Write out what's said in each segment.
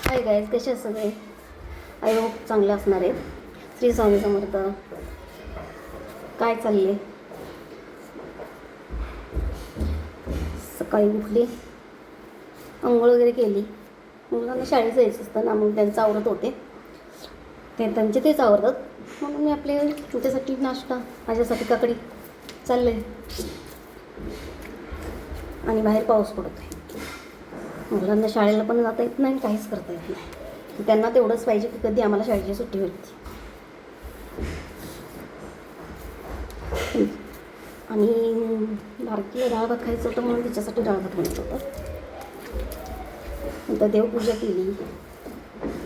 Hi guys, कसे आहेत सगळे? आय होप चांगले असणार आहेत. श्री स्वामी समर्थ. काय चालले? सकाळी उठली, अंघोळ वगैरे केली. मुलांना शाळेत जायचं असतं ना, मग त्यांचं आवरत होते. त्यांचे तेच आवरतात, म्हणून मी आपले तुमच्यासाठी नाश्ता, माझ्यासाठी काकडी चालले. आणि बाहेर पाऊस पडत आहे. मुलांना शाळेला पण जाता येत नाही, काहीच करता येत नाही. त्यांना तेवढंच पाहिजे की कधी आम्हाला शाळेची सुट्टी भेटते. आणि बारकीला डाळ भात खायचं होतं, म्हणून तिच्यासाठी डाळ भात बनवत होतं. नंतर देवपूजा केली.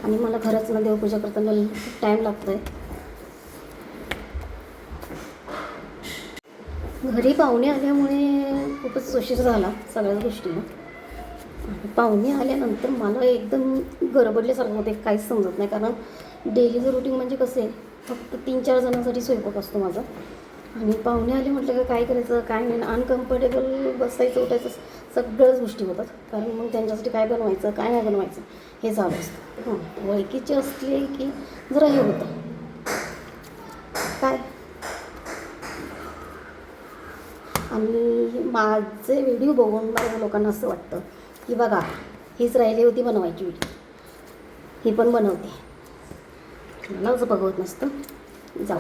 आणि मला खरंच ना देवपूजा करताना खूप टाईम लागतो आहे. घरी पाहुणे आल्यामुळे खूपच उशीर झाला सगळ्याच गोष्टीला. आणि पाहुणे आल्यानंतर मला एकदम गडबडल्यासारखं होते, काहीच समजत नाही. कारण डेलीचं रुटीन म्हणजे कसं आहे, फक्त 3-4 जणांसाठी स्वयंपाक असतो माझा. आणि पाहुणे आले म्हटलं का काय करायचं, काय नाही, अनकम्फर्टेबल बसायचं उठायचं सगळ्याच गोष्टी होतात. कारण मग त्यांच्यासाठी काय बनवायचं, काय नाही बनवायचं हे चालू असतं. ओळखीचे असले की जरा हे होतं. काय आणि माझे व्हिडिओ बघून बऱ्याच लोकांना असं वाटतं की बघा, हीच राहिली होती बनवायची व्हिडिओ, ही पण बनवते. मला असं बघवत नसतं. जाऊ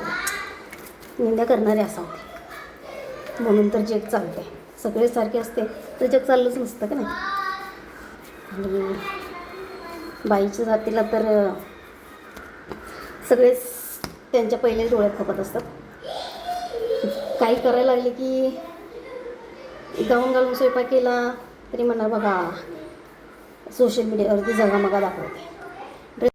निंदा करणारे असा होते, म्हणून तर जग चालते. सगळे सारखे असते तर जग चाललंच नसतं का नाही. आणि बाईच्या जातीला तर सगळेच त्यांच्या पहिलेच डोळ्यात खपत असतात. काही करायला लागले की गाऊन स्वयंपाक केला तरी म्हणा बघा सोशल मीडियावरती जगामगा दाखवते.